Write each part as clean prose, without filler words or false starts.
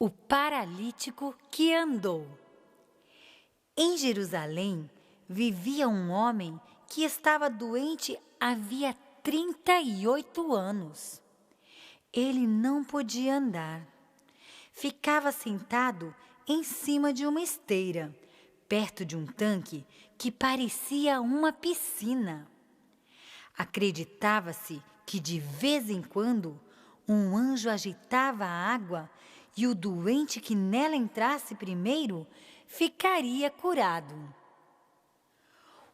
O paralítico que andou. Em Jerusalém vivia um homem que estava doente havia 38 anos. Ele não podia andar. Ficava sentado em cima de uma esteira, perto de um tanque que parecia uma piscina. Acreditava-se que de vez em quando um anjo agitava a água e o doente que nela entrasse primeiro ficaria curado.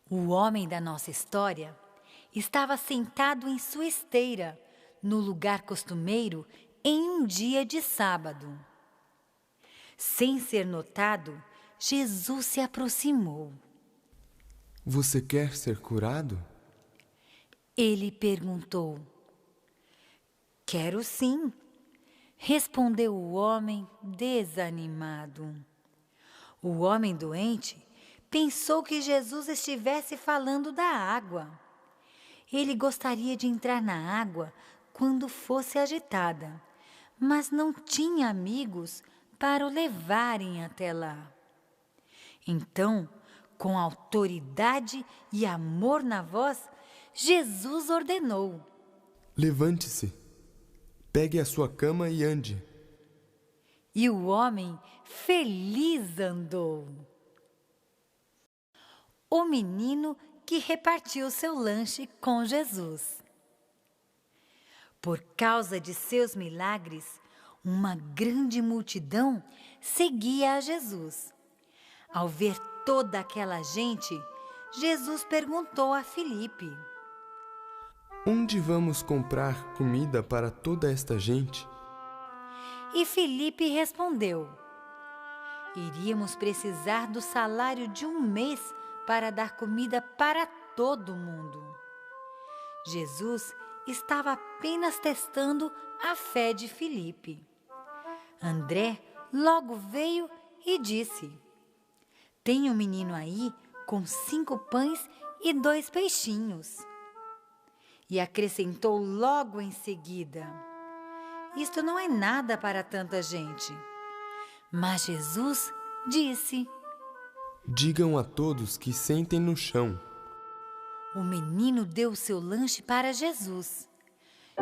O homem da nossa história estava sentado em sua esteira, no lugar costumeiro, em um dia de sábado. Sem ser notado, Jesus se aproximou. Você quer ser curado? Ele perguntou. Quero sim, respondeu o homem desanimado. O homem doente pensou que Jesus estivesse falando da água. Ele gostaria de entrar na água quando fosse agitada, mas não tinha amigos para o levarem até lá. Então, com autoridade e amor na voz, Jesus ordenou: Levante-se, pegue a sua cama e ande. E o homem feliz andou. O menino que repartiu seu lanche com Jesus. Por causa de seus milagres, uma grande multidão seguia a Jesus. Ao ver toda aquela gente, Jesus perguntou a Filipe: Onde vamos comprar comida para toda esta gente? E Filipe respondeu: Iríamos precisar do salário de um mês para dar comida para todo mundo. Jesus estava apenas testando a fé de Filipe. André logo veio e disse: Tem um menino aí com 5 pães e 2 peixinhos. E acrescentou logo em seguida: Isto não é nada para tanta gente. Mas Jesus disse: Digam a todos que sentem no chão. O menino deu seu lanche para Jesus.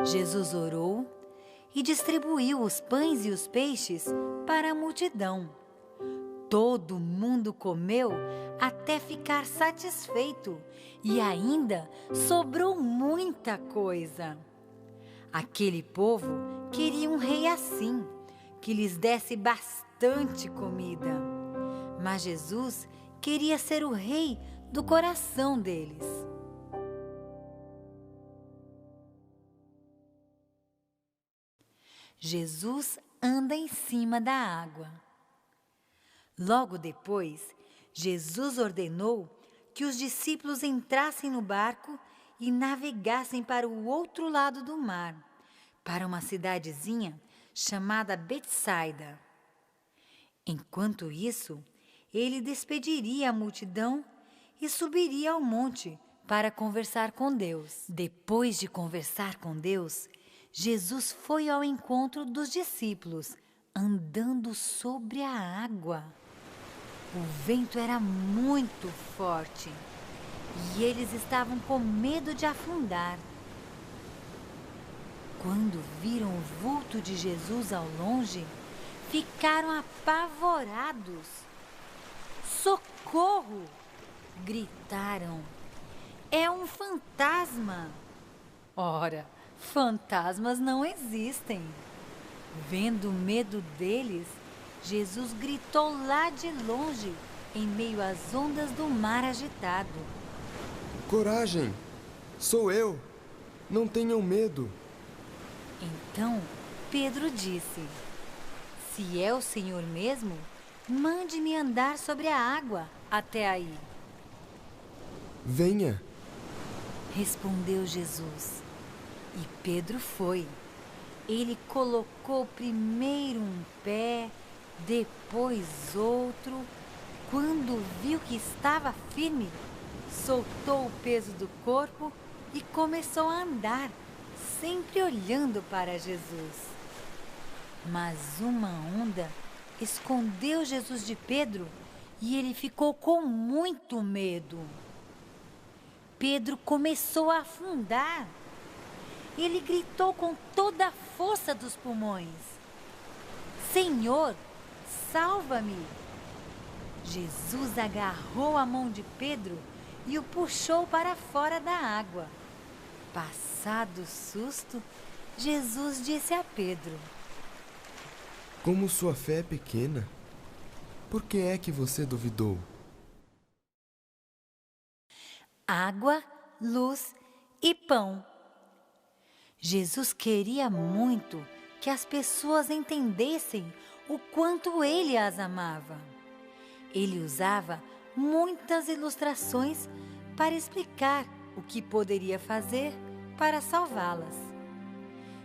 Jesus orou e distribuiu os pães e os peixes para a multidão. Todo mundo comeu até ficar satisfeito e ainda sobrou muita coisa. Aquele povo queria um rei assim, que lhes desse bastante comida. Mas Jesus queria ser o rei do coração deles. Jesus anda em cima da água. Logo depois, Jesus ordenou que os discípulos entrassem no barco e navegassem para o outro lado do mar, para uma cidadezinha chamada Betsaida. Enquanto isso, ele despediria a multidão e subiria ao monte para conversar com Deus. Depois de conversar com Deus, Jesus foi ao encontro dos discípulos, andando sobre a água. O vento era muito forte e eles estavam com medo de afundar. Quando viram o vulto de Jesus ao longe, ficaram apavorados. Socorro! Gritaram. É um fantasma! Ora, fantasmas não existem. Vendo o medo deles, Jesus gritou lá de longe, em meio às ondas do mar agitado: Coragem! Sou eu! Não tenham medo! Então Pedro disse: Se é o Senhor mesmo, mande-me andar sobre a água até aí. Venha! Respondeu Jesus. E Pedro foi. Ele colocou primeiro um pé, depois outro. Quando viu que estava firme, soltou o peso do corpo e começou a andar, sempre olhando para Jesus. Mas uma onda escondeu Jesus de Pedro e ele ficou com muito medo. Pedro começou a afundar. Ele gritou com toda a força dos pulmões: Senhor, salva-me! Jesus agarrou a mão de Pedro e o puxou para fora da água. Passado o susto, Jesus disse a Pedro: Como sua fé é pequena, por que é que você duvidou? Água, luz e pão. Jesus queria muito que as pessoas entendessem o quanto ele as amava. Ele usava muitas ilustrações para explicar o que poderia fazer para salvá-las.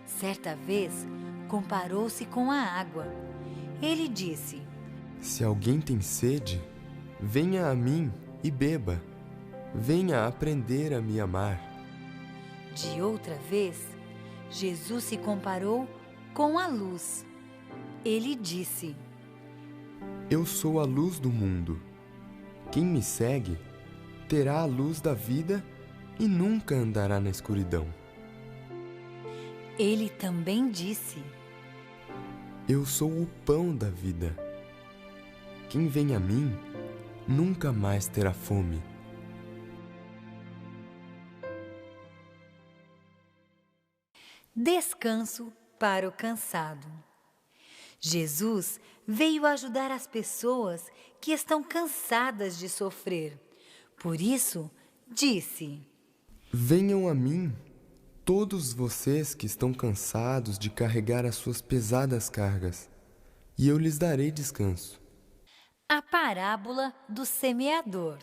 Certa vez, comparou-se com a água. Ele disse: Se alguém tem sede, venha a mim e beba. Venha aprender a me amar. De outra vez, Jesus se comparou com a luz. Ele disse: Eu sou a luz do mundo. Quem me segue terá a luz da vida e nunca andará na escuridão. Ele também disse: Eu sou o pão da vida. Quem vem a mim nunca mais terá fome. Descanso para o cansado. Jesus veio ajudar as pessoas que estão cansadas de sofrer. Por isso, disse: Venham a mim, todos vocês que estão cansados de carregar as suas pesadas cargas, e eu lhes darei descanso. A parábola do semeador.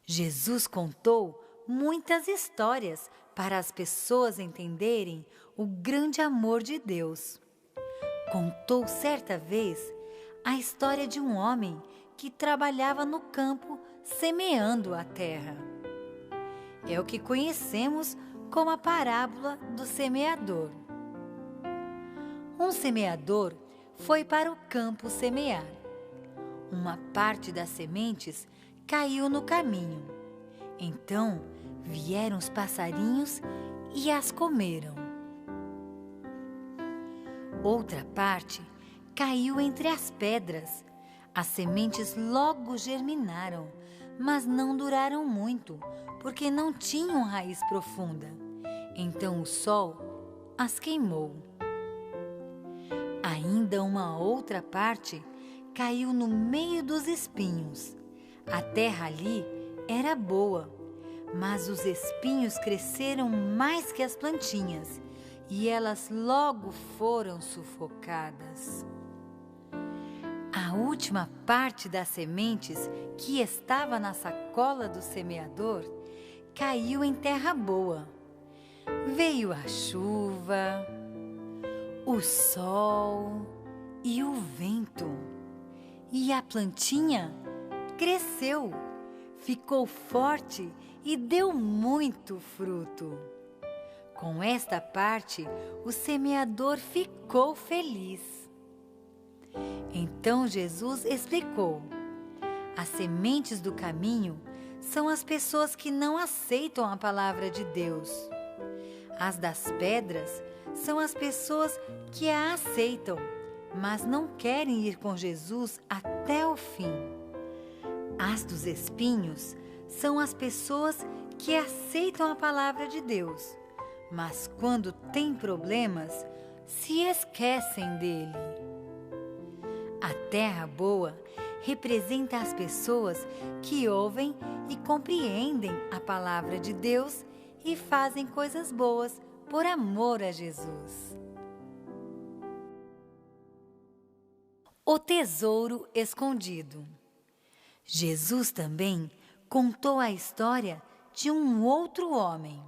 Jesus contou muitas histórias para as pessoas entenderem o grande amor de Deus. Contou certa vez a história de um homem que trabalhava no campo semeando a terra. É o que conhecemos como a parábola do semeador. Um semeador foi para o campo semear. Uma parte das sementes caiu no caminho. Então vieram os passarinhos e as comeram. Outra parte caiu entre as pedras. As sementes logo germinaram, mas não duraram muito, porque não tinham raiz profunda. Então o sol as queimou. Ainda uma outra parte caiu no meio dos espinhos. A terra ali era boa, mas os espinhos cresceram mais que as plantinhas e elas logo foram sufocadas. A última parte das sementes que estava na sacola do semeador caiu em terra boa. Veio a chuva, o sol e o vento, e a plantinha cresceu, ficou forte e deu muito fruto. Com esta parte, o semeador ficou feliz. Então Jesus explicou: as sementes do caminho são as pessoas que não aceitam a palavra de Deus. As das pedras são as pessoas que a aceitam, mas não querem ir com Jesus até o fim. As dos espinhos são as pessoas que aceitam a palavra de Deus, mas quando têm problemas, se esquecem dele. A terra boa representa as pessoas que ouvem e compreendem a palavra de Deus e fazem coisas boas por amor a Jesus. O tesouro escondido. Jesus também contou a história de um outro homem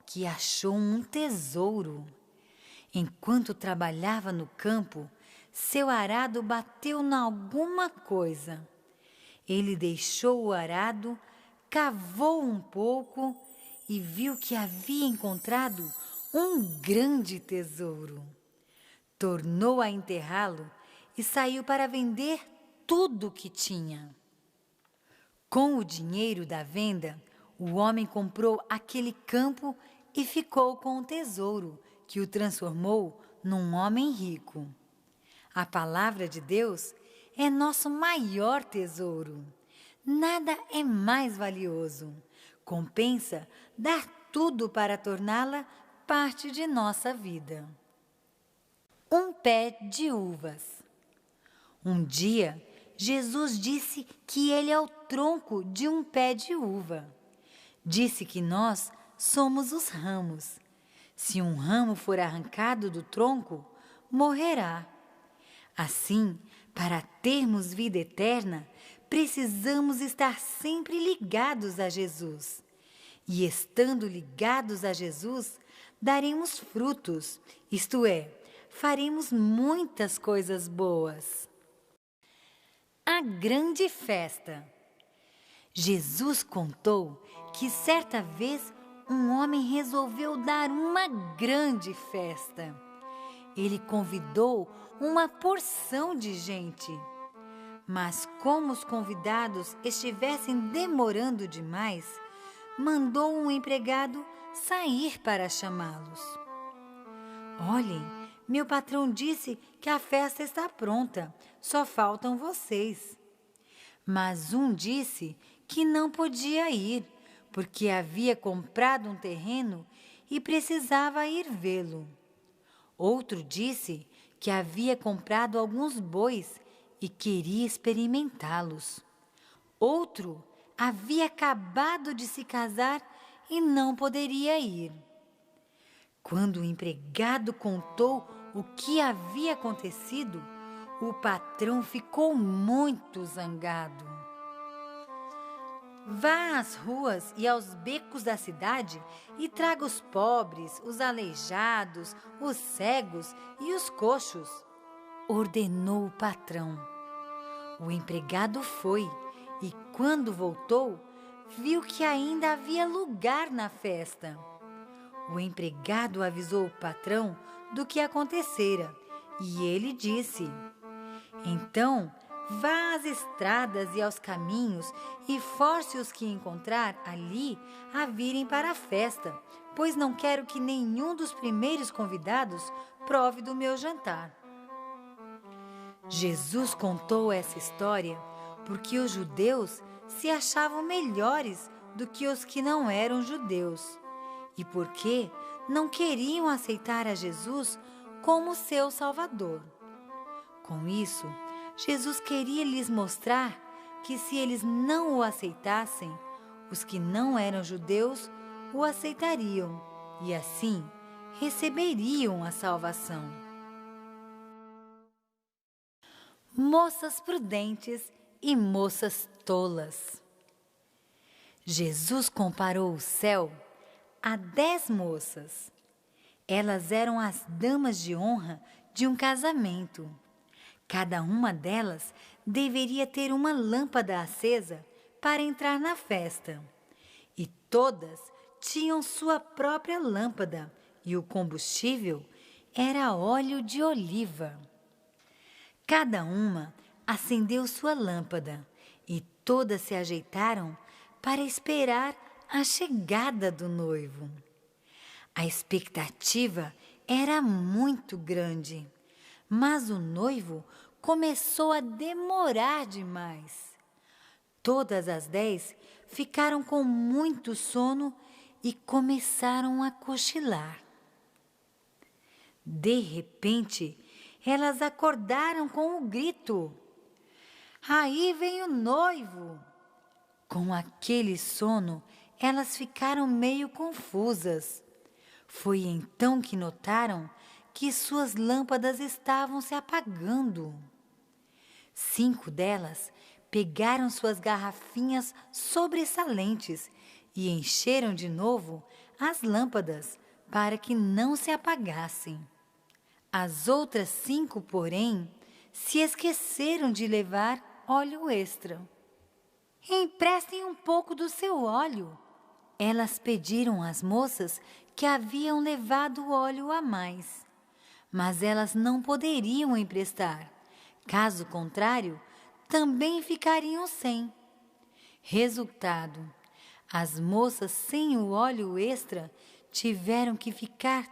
que achou um tesouro. Enquanto trabalhava no campo, seu arado bateu em alguma coisa. Ele deixou o arado, cavou um pouco e viu que havia encontrado um grande tesouro. tornou a enterrá-lo e saiu para vender tudo o que tinha. Com o dinheiro da venda, o homem comprou aquele campo e ficou com o tesouro, que o transformou num homem rico. A palavra de Deus é nosso maior tesouro. Nada é mais valioso. Compensa dar tudo para torná-la parte de nossa vida. Um pé de uvas. Um dia, Jesus disse que ele é o tronco de um pé de uva. Disse que nós somos os ramos. Se um ramo for arrancado do tronco, morrerá. Assim, para termos vida eterna, precisamos estar sempre ligados a Jesus. E estando ligados a Jesus, daremos frutos, isto é, faremos muitas coisas boas. A grande festa. Jesus contou que certa vez um homem resolveu dar uma grande festa. Ele convidou uma porção de gente. Mas como os convidados estivessem demorando demais, mandou um empregado sair para chamá-los. Olhem, meu patrão disse que a festa está pronta, só faltam vocês. Mas um disse que não podia ir, porque havia comprado um terreno e precisava ir vê-lo. Outro disse que havia comprado alguns bois e queria experimentá-los. Outro havia acabado de se casar e não poderia ir. Quando o empregado contou o que havia acontecido, o patrão ficou muito zangado. Vá às ruas e aos becos da cidade e traga os pobres, os aleijados, os cegos e os coxos, ordenou o patrão. O empregado foi e, quando voltou, viu que ainda havia lugar na festa. O empregado avisou o patrão do que acontecera e ele disse: então, vá às estradas e aos caminhos e force os que encontrar ali a virem para a festa, pois não quero que nenhum dos primeiros convidados prove do meu jantar. Jesus contou essa história porque os judeus se achavam melhores do que os que não eram judeus e porque não queriam aceitar a Jesus como seu Salvador. Com isso, Jesus queria lhes mostrar que se eles não o aceitassem, os que não eram judeus o aceitariam e assim receberiam a salvação. Moças prudentes e moças tolas. Jesus comparou o céu a 10 moças. Elas eram as damas de honra de um casamento. Cada uma delas deveria ter uma lâmpada acesa para entrar na festa. E todas tinham sua própria lâmpada, e o combustível era óleo de oliva. Cada uma acendeu sua lâmpada, e todas se ajeitaram para esperar a chegada do noivo. A expectativa era muito grande, mas o noivo começou a demorar demais. Todas as 10 ficaram com muito sono e começaram a cochilar. De repente, elas acordaram com o grito: aí vem o noivo! Com aquele sono, elas ficaram meio confusas. Foi então que notaram que suas lâmpadas estavam se apagando. 5 delas pegaram suas garrafinhas sobressalentes e encheram de novo as lâmpadas para que não se apagassem. As outras 5, porém, se esqueceram de levar óleo extra. Emprestem um pouco do seu óleo. Elas pediram às moças que haviam levado óleo a mais. mas elas não poderiam emprestar. Caso contrário, também ficariam sem. Resultado: as moças sem o óleo extra tiveram que ficar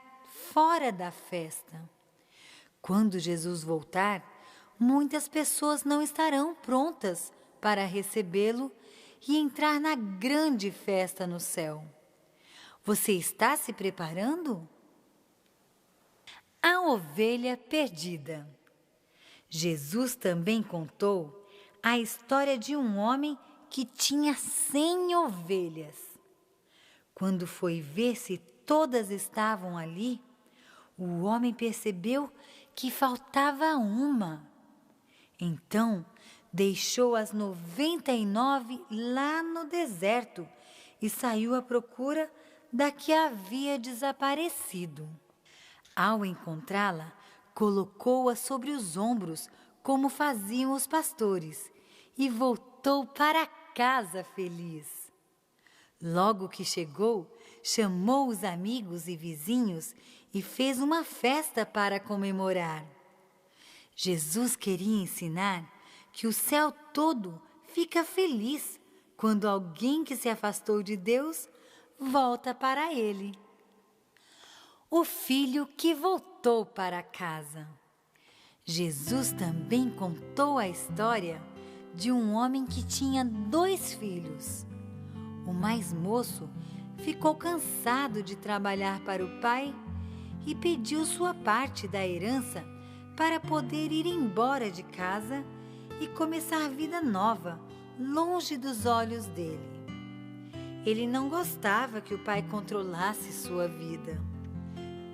fora da festa. Quando Jesus voltar, muitas pessoas não estarão prontas para recebê-lo e entrar na grande festa no céu. Você está se preparando? A ovelha perdida. Jesus também contou a história de um homem que tinha 100 ovelhas. Quando foi ver se todas estavam ali, o homem percebeu que faltava uma. Então, deixou as 99 lá no deserto e saiu à procura da que havia desaparecido. Ao encontrá-la, colocou-a sobre os ombros, como faziam os pastores, e voltou para casa feliz. Logo que chegou, chamou os amigos e vizinhos e fez uma festa para comemorar. Jesus queria ensinar que o céu todo fica feliz quando alguém que se afastou de Deus volta para Ele. O filho que voltou para casa. Jesus também contou a história de um homem que tinha 2 filhos. O mais moço ficou cansado de trabalhar para o pai e pediu sua parte da herança para poder ir embora de casa e começar vida nova, longe dos olhos dele. Ele não gostava que o pai controlasse sua vida.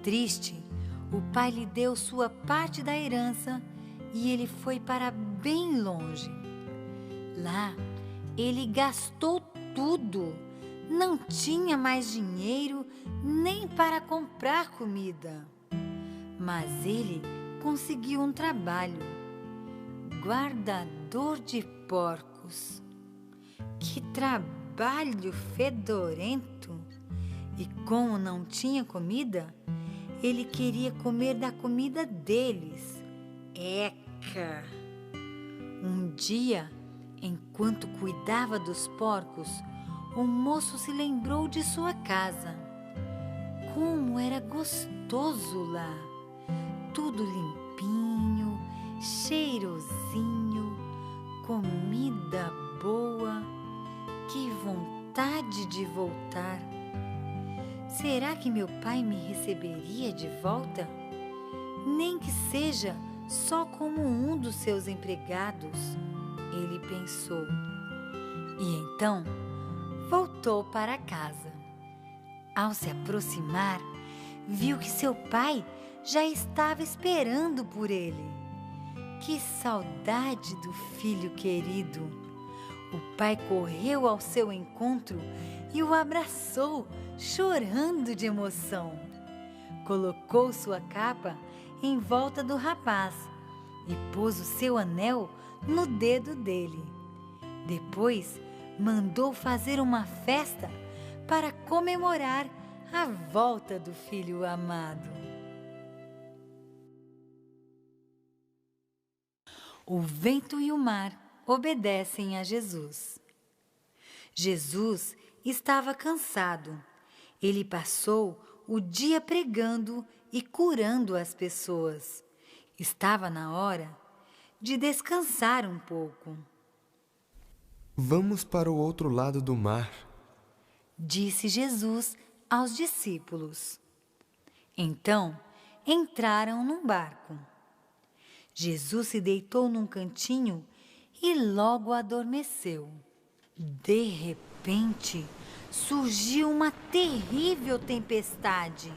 Triste, o pai lhe deu sua parte da herança e ele foi para bem longe. Lá, ele gastou tudo. Não tinha mais dinheiro nem para comprar comida. Mas ele conseguiu um trabalho: guardador de porcos. Que trabalho fedorento! E como não tinha comida, ele queria comer da comida deles. Eca! Um dia, enquanto cuidava dos porcos, o moço se lembrou de sua casa. Como era gostoso lá! Tudo limpinho, cheirosinho, comida boa. Que vontade de voltar! Será que meu pai me receberia de volta? Nem que seja só como um dos seus empregados, ele pensou. E então voltou para casa. Ao se aproximar, viu que seu pai já estava esperando por ele. Que saudade do filho querido! O pai correu ao seu encontro e o abraçou, chorando de emoção. Colocou sua capa em volta do rapaz e pôs o seu anel no dedo dele. Depois, mandou fazer uma festa para comemorar a volta do filho amado. O vento e o mar obedecem a Jesus. Jesus estava cansado. Ele passou o dia pregando e curando as pessoas. Estava na hora de descansar um pouco. Vamos para o outro lado do mar, disse Jesus aos discípulos. Então, entraram num barco. Jesus se deitou num cantinho e logo adormeceu. De repente, surgiu uma terrível tempestade.